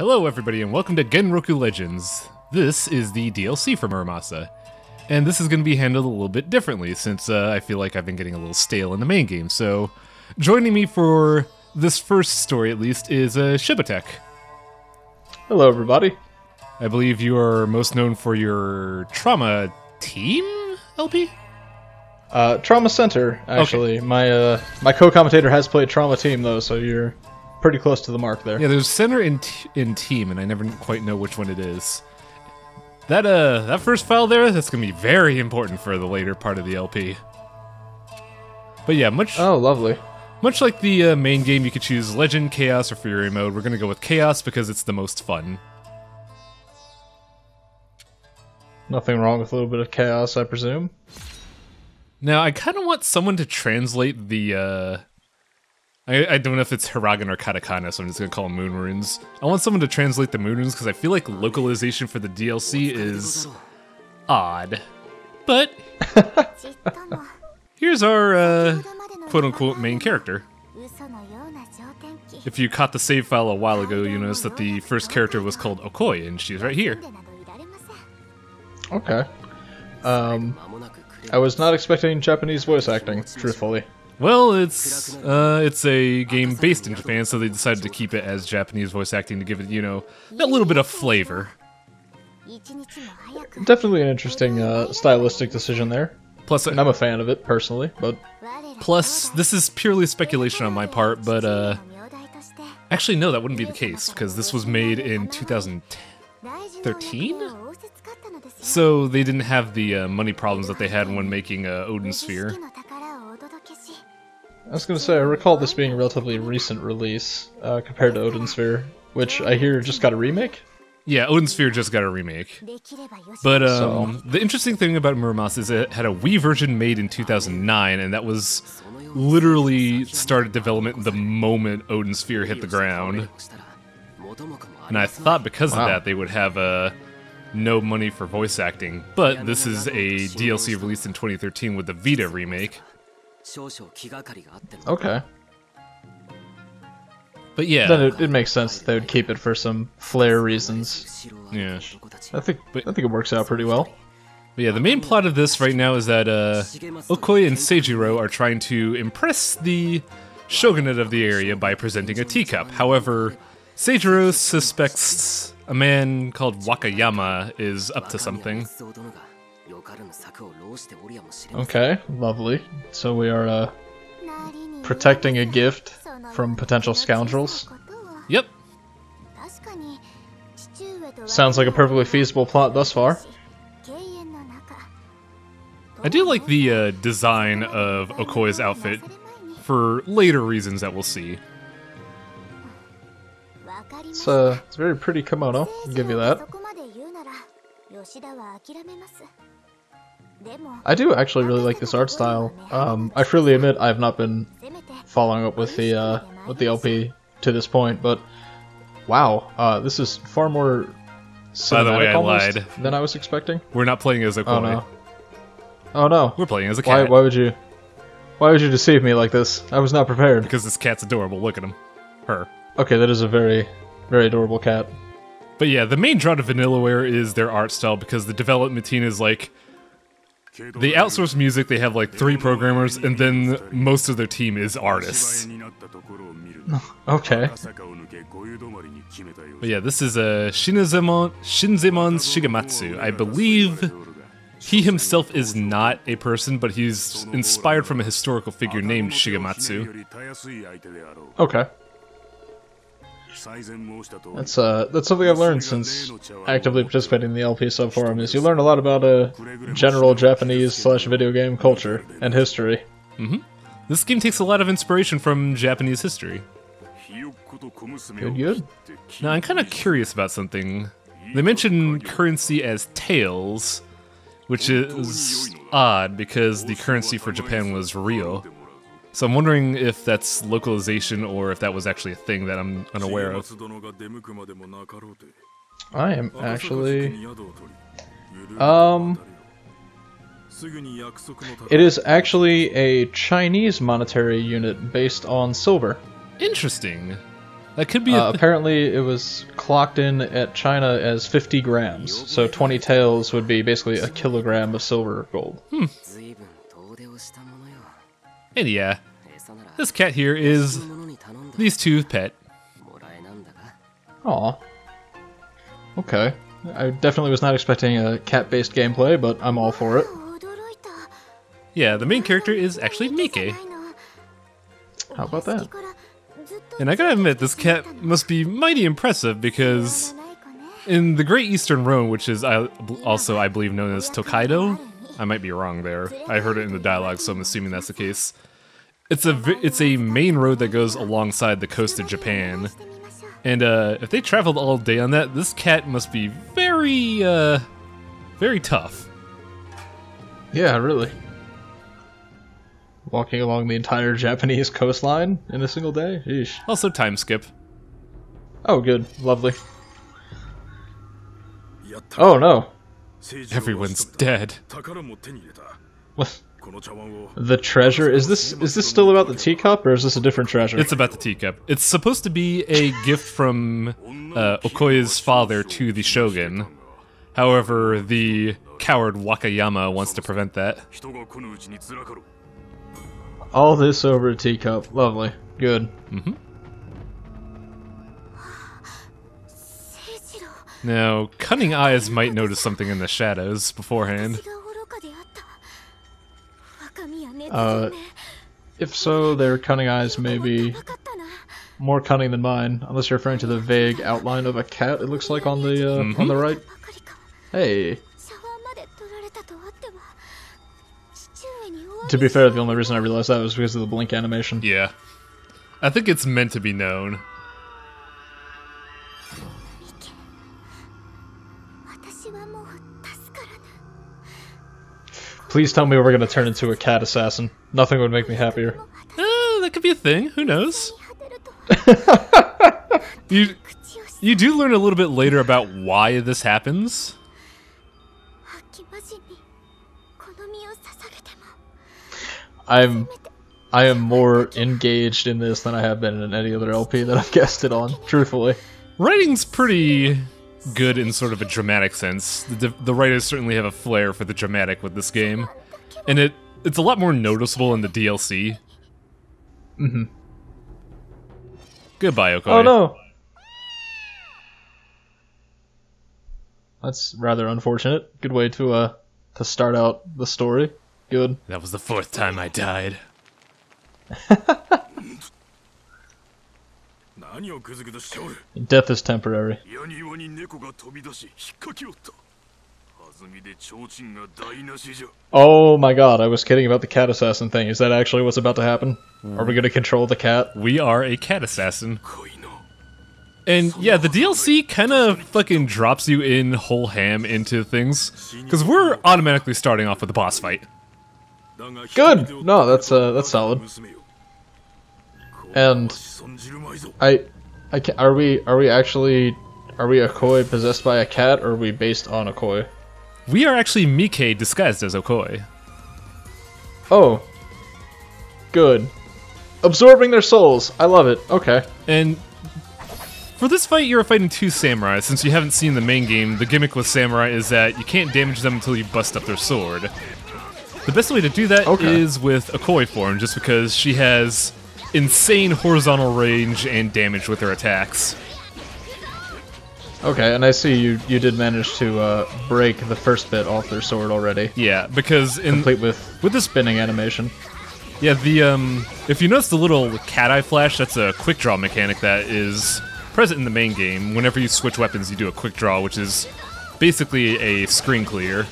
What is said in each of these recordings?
Hello everybody and welcome to Genroku Legends. This is the DLC for Muramasa. And this is going to be handled a little bit differently since I feel like I've been getting a little stale in the main game. So joining me for this first story at least is Shibatek. Hello everybody. I believe you are most known for your Trauma Team LP? Trauma Center, actually. Okay. My co-commentator has played Trauma Team though, so you're pretty close to the mark there. Yeah, there's Center in Team, and I never quite know which one it is. That first file there, that's gonna be very important for the later part of the LP. But yeah, Oh, lovely. Much like the main game, you could choose Legend, Chaos, or Fury mode. We're gonna go with Chaos because it's the most fun. Nothing wrong with a little bit of chaos, I presume. Now, I kind of want someone to translate the, I don't know if it's hiragana or katakana, so I'm just gonna call them moon runes. I want someone to translate the moon runes because I feel like localization for the DLC is odd. But here's our quote-unquote main character. If you caught the save file a while ago, you notice that the first character was called Okoi, and she's right here. Okay. I was not expecting Japanese voice acting, truthfully. Well, it's a game based in Japan, so they decided to keep it as Japanese voice acting to give it, you know, that little bit of flavor. Definitely an interesting stylistic decision there. Plus, and I'm a fan of it, personally, but... Plus, this is purely speculation on my part, but, actually, no, that wouldn't be the case, because this was made in 2013? So they didn't have the money problems that they had when making Odin Sphere. I was going to say, I recall this being a relatively recent release compared to Odin Sphere, which I hear just got a remake? Yeah, Odin Sphere just got a remake. But the interesting thing about Muramasa is it had a Wii version made in 2009, and that was literally started development the moment Odin Sphere hit the ground. And I thought because of that they would have no money for voice acting, but this is a DLC released in 2013 with the Vita remake. Okay. But yeah. Then it makes sense that they would keep it for some flair reasons. Yeah. I think it works out pretty well. But yeah, the main plot of this right now is that Okoi and Seijiro are trying to impress the shogunate of the area by presenting a teacup. However, Seijiro suspects a man called Wakayama is up to something. Okay, lovely. So we are protecting a gift from potential scoundrels. Yep. Sounds like a perfectly feasible plot thus far. I do like the design of Okoi's outfit for later reasons that we'll see. It's a very pretty kimono, I'll give you that. I do actually really like this art style. I freely admit I have not been following up with the LP to this point, but wow, this is far more cinematic By the way, I lied. Than I was expecting. We're not playing as Okoi. Oh no! Oh no! We're playing as a cat. Why would you deceive me like this? I was not prepared. Because this cat's adorable. Look at him. Her. Okay, that is a very, very adorable cat. But yeah, the main draw to Vanillaware is their art style because the development team is like... They outsource music, they have like 3 programmers, and then most of their team is artists. Okay. But yeah, this is Shinzaemon Shigematsu. I believe he himself is not a person, but he's inspired from a historical figure named Shigematsu. Okay. That's something I've learned since actively participating in the LP subforum, is you learn a lot about general Japanese/video game culture and history. Mm-hmm. This game takes a lot of inspiration from Japanese history. Good. Now, I'm kind of curious about something. They mention currency as taels, which is odd because the currency for Japan was Ryo. So I'm wondering if that's localization or if that was actually a thing that I'm unaware of. I am actually... It is actually a Chinese monetary unit based on silver. Interesting. That could be apparently it was clocked in at China as 50 grams, so 20 taels would be basically a kilogram of silver or gold. And yeah, this cat here is these two pet. Aw. Okay. I definitely was not expecting a cat-based gameplay, but I'm all for it. Yeah, the main character is actually Miike. How about that? And I gotta admit, this cat must be mighty impressive because in the Great Eastern Road, which is also, I believe, known as Tokaido, I might be wrong there. I heard it in the dialogue, so I'm assuming that's the case. It's a main road that goes alongside the coast of Japan. And if they traveled all day on that, this cat must be very, very tough. Yeah, really. Walking along the entire Japanese coastline in a single day? Eesh. Also time skip. Oh, good. Lovely. Oh, no. Everyone's dead. What? The treasure? Is this still about the teacup, or is this a different treasure? It's about the teacup. It's supposed to be a gift from Okoi's father to the shogun. However, the coward Wakayama wants to prevent that. All this over a teacup. Lovely. Good. Mm-hmm. Now, cunning eyes might notice something in the shadows beforehand. If so, their cunning eyes may be more cunning than mine, unless you're referring to the vague outline of a cat it looks like on the right. Hey. To be fair, the only reason I realized that was because of the blink animation. Yeah. I think it's meant to be known. Please tell me we're gonna turn into a cat assassin. Nothing would make me happier. That could be a thing. Who knows? You do learn a little bit later about why this happens. I am more engaged in this than I have been in any other LP that I've guested on, truthfully. Writing's pretty good in sort of a dramatic sense. The writers certainly have a flair for the dramatic with this game. And it's a lot more noticeable in the DLC. Mm-hmm. Goodbye, Okoi. Oh no! That's rather unfortunate. Good way to start out the story. Good. That was the 4th time I died. Death is temporary. Oh my god, I was kidding about the cat assassin thing. Is that actually what's about to happen? Are we gonna control the cat? We are a cat assassin. And yeah, the DLC kind of fucking drops you in whole ham into things. Because we're automatically starting off with a boss fight. Good! No, that's solid. And are we Okoi possessed by a cat, or are we based on Okoi? We are actually Miike disguised as Okoi. Oh. Good. Absorbing their souls. I love it. Okay. And for this fight, you're fighting 2 samurai. Since you haven't seen the main game, the gimmick with samurai is that you can't damage them until you bust up their sword. The best way to do that is with Okoi form, just because she has insane horizontal range and damage with her attacks. Okay, and I see you did manage to break the first bit off their sword already. Yeah, because complete with the spinning animation. Yeah, if you notice the little cat eye flash, that's a quick draw mechanic that is present in the main game. Whenever you switch weapons, you do a quick draw, which is basically a screen clear.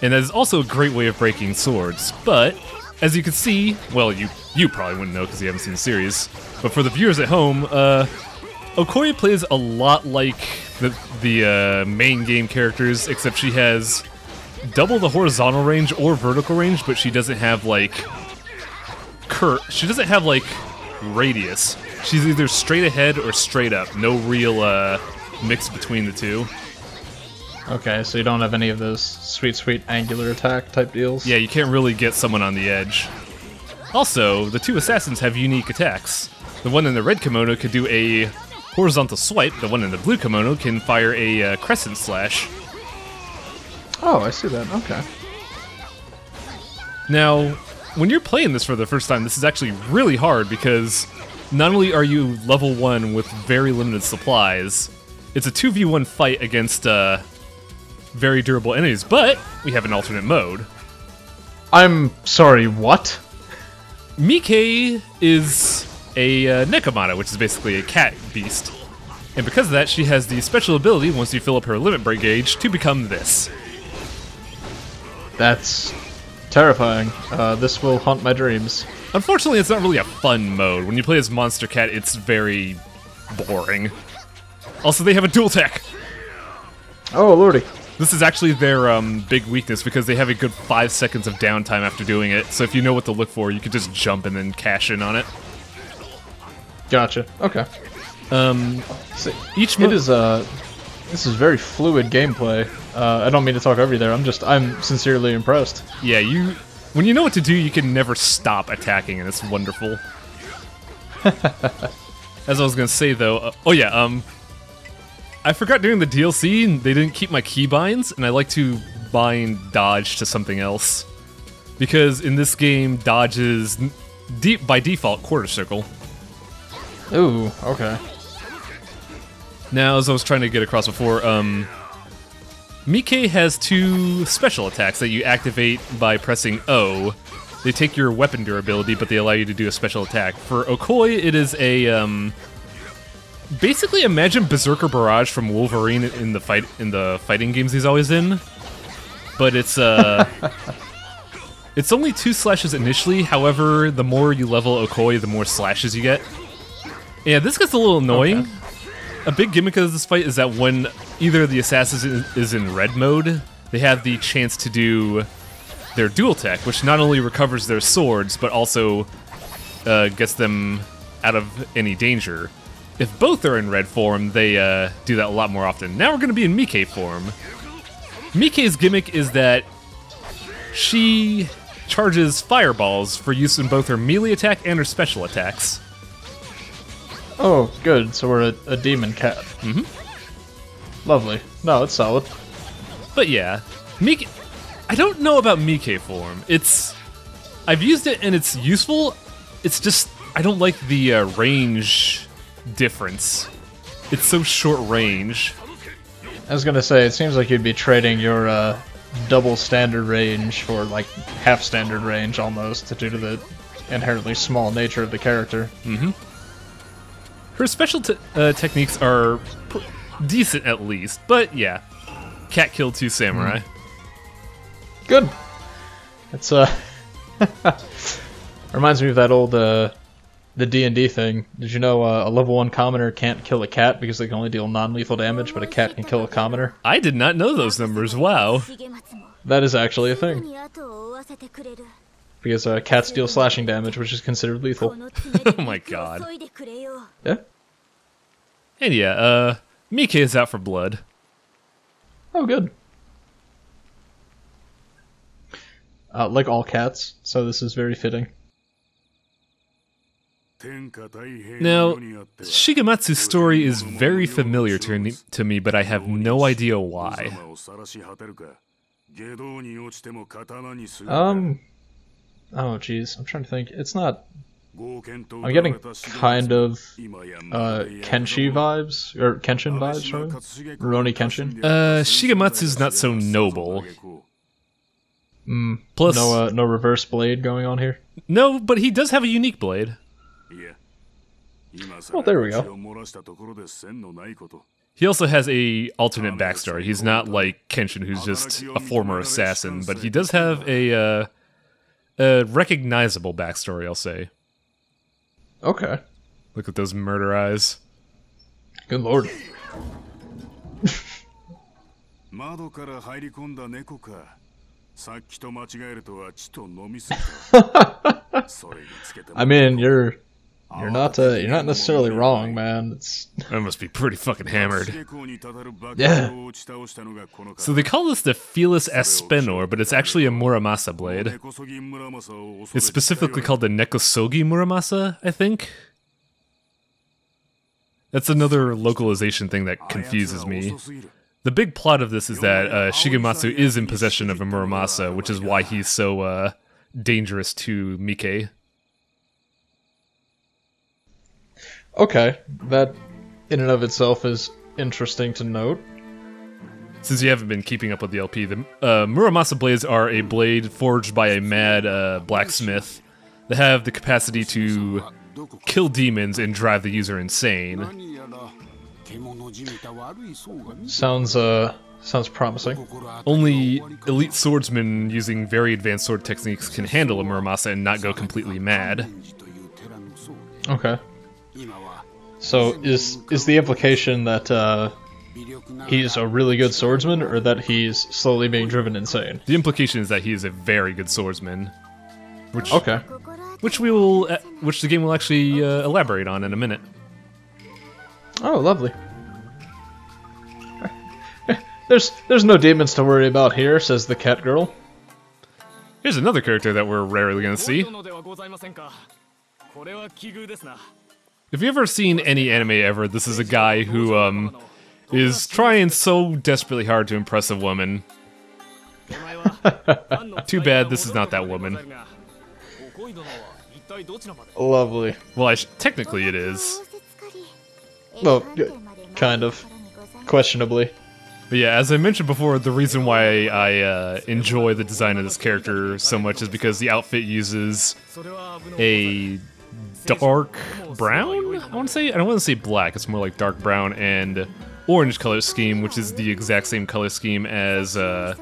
And that is also a great way of breaking swords. But as you can see, well, you probably wouldn't know because you haven't seen the series. But for the viewers at home, Okoi plays a lot like the main game characters, except she has double the horizontal range or vertical range, but she doesn't have like she doesn't have like radius. She's either straight ahead or straight up. No real mix between the two. Okay, so you don't have any of those sweet angular attack type deals? Yeah, you can't really get someone on the edge. Also, the 2 assassins have unique attacks. The one in the red kimono could do a horizontal swipe. The one in the blue kimono can fire a crescent slash. Oh, I see that. Okay. Now, when you're playing this for the first time, this is actually really hard because not only are you level 1 with very limited supplies, it's a 2v1 fight against very durable enemies, but we have an alternate mode. I'm sorry, what? Miike is a Nekomata, which is basically a cat beast. And because of that, she has the special ability, once you fill up her limit break gauge, to become this. That's terrifying. This will haunt my dreams. Unfortunately, it's not really a fun mode. When you play as Monster Cat, it's very boring. Also, they have a dual tech! Oh, lordy. This is actually their big weakness because they have a good 5 seconds of downtime after doing it. So if you know what to look for, you can just jump and then cash in on it. Gotcha. Okay. So this is very fluid gameplay. I don't mean to talk over you there. I'm sincerely impressed. Yeah, when you know what to do, you can never stop attacking, and it's wonderful. As I was gonna say though, I forgot during the DLC they didn't keep my keybinds, and I like to bind dodge to something else. Because in this game, dodge is by default quarter circle. Ooh, okay. Now, as I was trying to get across before, Miike has 2 special attacks that you activate by pressing O. They take your weapon durability, but they allow you to do a special attack. For Okoi, it is a basically imagine Berserker Barrage from Wolverine in the fighting games he's always in. But it's it's only 2 slashes initially. However, the more you level Okoi, the more slashes you get. Yeah, this gets a little annoying. Okay. A big gimmick of this fight is that when either of the assassins is in red mode, they have the chance to do their dual tech, which not only recovers their swords, but also gets them out of any danger. If both are in red form, they do that a lot more often. Now we're going to be in Miike form. Miike's gimmick is that she charges fireballs for use in both her melee attack and her special attacks. Oh, good. So we're a demon cat. Mm-hmm. Lovely. No, it's solid. But yeah, Miike... I don't know about Miike form. I've used it and it's useful. It's just... I don't like the range difference. It's so short range. I was gonna say, it seems like you'd be trading your double standard range for like half standard range almost, due to the inherently small nature of the character. Mm-hmm. Her special techniques are decent at least, but yeah. Cat killed 2 samurai. Good. It's reminds me of that old the D&D thing. Did you know a level 1 commoner can't kill a cat because they can only deal non-lethal damage, but a cat can kill a commoner? I did not know those numbers, wow. That is actually a thing. Because cats deal slashing damage, which is considered lethal. Oh my god. Yeah. And yeah, Miike is out for blood. Oh, good. Like all cats, so this is very fitting. Now, Shigematsu's story is very familiar to me, but I have no idea why. Oh jeez, I'm trying to think. It's not... I'm getting kind of Kenshi vibes, or Kenshin vibes from him. Rurouni Kenshin. Shigematsu's not so noble. Plus, no reverse blade going on here. No, but he does have a unique blade. Well, there we go. He also has a alternate backstory. He's not like Kenshin, who's just a former assassin, but he does have a recognizable backstory, I'll say. Okay. Look at those murder eyes. Good lord. I mean, you're not necessarily wrong, man. That must be pretty fucking hammered. Yeah. So they call this the Felis Aspenor, but it's actually a Muramasa blade. It's specifically called the Nekosogi Muramasa, I think. That's another localization thing that confuses me. The big plot of this is that Shigematsu is in possession of a Muramasa, which is why he's so dangerous to Miike. Okay, that in and of itself is interesting to note. Since you haven't been keeping up with the LP, the Muramasa blades are a blade forged by a mad blacksmith that have the capacity to kill demons and drive the user insane. Sounds promising. Only elite swordsmen using very advanced sword techniques can handle a Muramasa and not go completely mad. Okay. So is the implication that he's a really good swordsman, or that he's slowly being driven insane? The implication is that he is a very good swordsman, which the game will actually elaborate on in a minute. Oh, lovely. There's no demons to worry about here, says the cat girl. Here's another character that we're rarely going to see. If you've ever seen any anime ever, this is a guy who is trying so desperately hard to impress a woman. Too bad this is not that woman. Lovely. Well, technically it is. Well, kind of. Questionably. But yeah, as I mentioned before, the reason why I enjoy the design of this character so much is because the outfit uses a dark brown? I don't want to say black, it's more like dark brown and orange color scheme, which is the exact same color scheme as a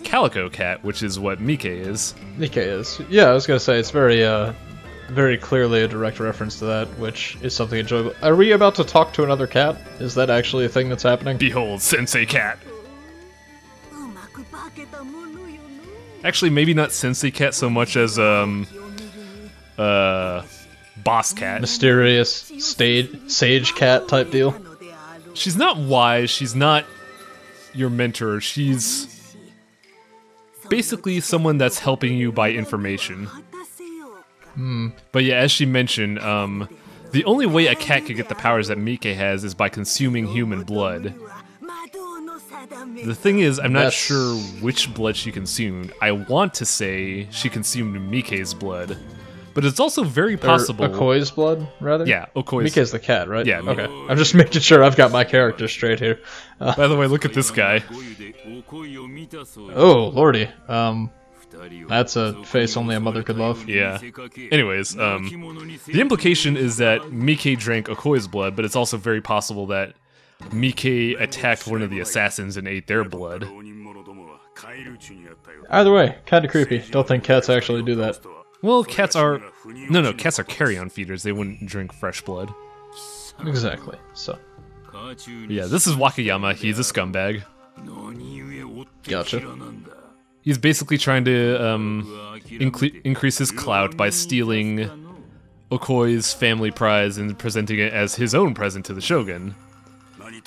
calico cat, which is what Miike is. Miike is. Yeah, I was gonna say, it's very clearly a direct reference to that, which is something enjoyable. Are we about to talk to another cat? Is that actually a thing that's happening? Behold, Sensei Cat. Actually, maybe not Sensei Cat so much as Boss Cat. Mysterious sage cat type deal. She's not wise, she's not your mentor, she's basically someone that's helping you by information. But yeah, as she mentioned, the only way a cat could get the powers that Miike has is by consuming human blood. The thing is, I'm not sure which blood she consumed. I want to say she consumed Miike's blood. But it's also very possible... Or Okoi's blood, rather? Yeah, Okoi's... Miike's the cat, right? Yeah. Okay. I'm just making sure I've got my character straight here. By the way, look at this guy. Oh, lordy. That's a face only a mother could love. Yeah. Anyways, the implication is that Miike drank Okoi's blood, but it's also very possible that Miike attacked one of the assassins and ate their blood. Either way, kinda creepy. Don't think cats actually do that. Well, cats are... No, cats are carrion feeders. They wouldn't drink fresh blood. Exactly, so... Yeah, this is Wakayama. He's a scumbag. Gotcha. He's basically trying to increase his clout by stealing Okoi's family prize and presenting it as his own present to the Shogun.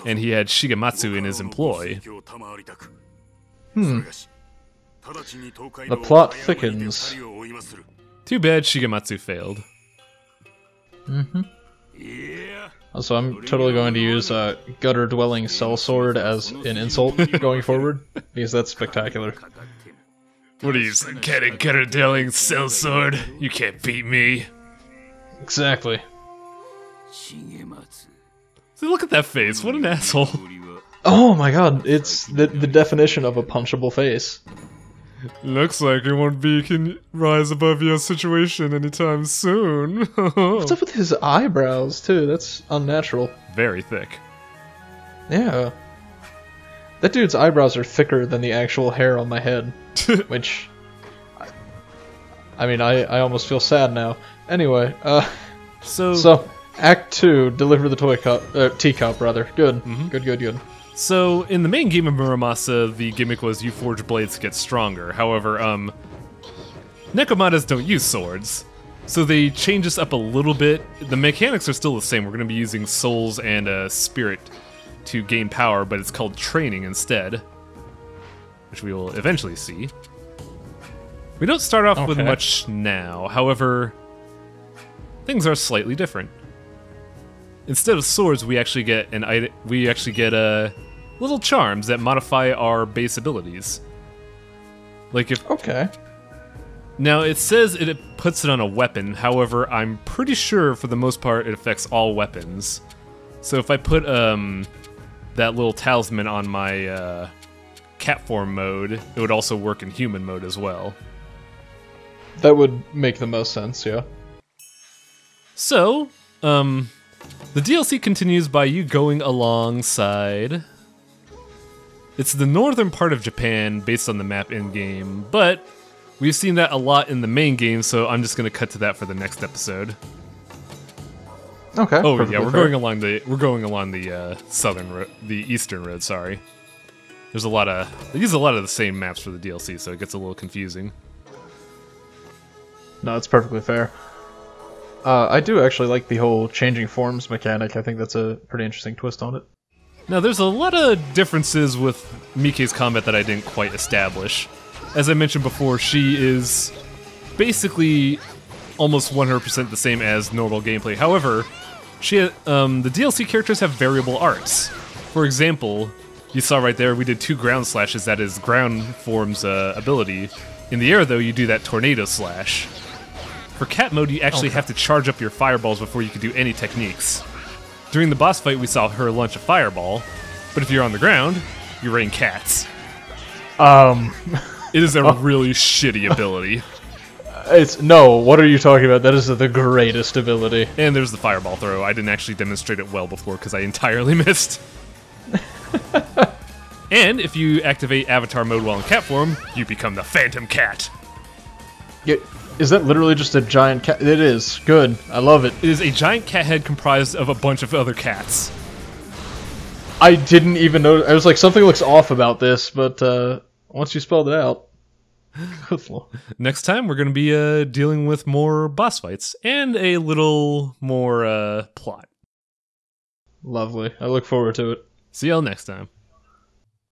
And he had Shigematsu in his employ. The plot thickens. Too bad Shigematsu failed. Also, I'm totally going to use gutter-dwelling sellsword as an insult going forward, because that's spectacular. What are you, some gutter-dwelling sellsword? You can't beat me. Exactly. See, look at that face, what an asshole. Oh my god, it's the definition of a punchable face. Looks like you won't can rise above your situation anytime soon. What's up with his eyebrows, too? That's unnatural. Very thick. Yeah. That dude's eyebrows are thicker than the actual hair on my head. Which... I mean, I almost feel sad now. Anyway, So, Act 2, deliver the teacup, rather. Good. Good. So, in the main game of Muramasa, the gimmick was you forge blades to get stronger. However, Nekomatas don't use swords. So they change this up a little bit. The mechanics are still the same. We're going to be using souls and spirit to gain power, but it's called training instead. Which we will eventually see. We don't start off with much now. However, things are slightly different. instead of swords, we actually get little charms that modify our base abilities. Like if Okay. Now it says it puts it on a weapon. However, I'm pretty sure for the most part it affects all weapons. So if I put that little talisman on my cat form mode, it would also work in human mode as well. That would make the most sense, yeah. So, the DLC continues by you going alongside... It's the northern part of Japan, based on the map in-game, but we've seen that a lot in the main game, so I'm just going to cut to that for the next episode. Okay. Oh yeah, we're going along the eastern road. Sorry. They use a lot of the same maps for the DLC, so it gets a little confusing. No, it's perfectly fair. I do actually like the whole changing forms mechanic. I think that's a pretty interesting twist on it. Now, there's a lot of differences with Miike's combat that I didn't quite establish. As I mentioned before, she is basically almost 100% the same as normal gameplay. However, the DLC characters have variable arts. For example, you saw right there, we did 2 ground slashes. That is ground form's ability. In the air, though, you do that tornado slash. For cat mode, you actually have to charge up your fireballs before you can do any techniques. During the boss fight, we saw her launch a fireball, but if you're on the ground, you rain cats. It is a really shitty ability. What are you talking about? That is the greatest ability. And there's the fireball throw. I didn't actually demonstrate it well before because I entirely missed. And if you activate avatar mode while in cat form, you become the Phantom Cat. Is that literally just a giant cat? It is. Good. I love it. It is a giant cat head comprised of a bunch of other cats. I didn't even know. I was like, something looks off about this, but once you spelled it out. Next time, we're going to be dealing with more boss fights and a little more plot. Lovely. I look forward to it. See y'all next time.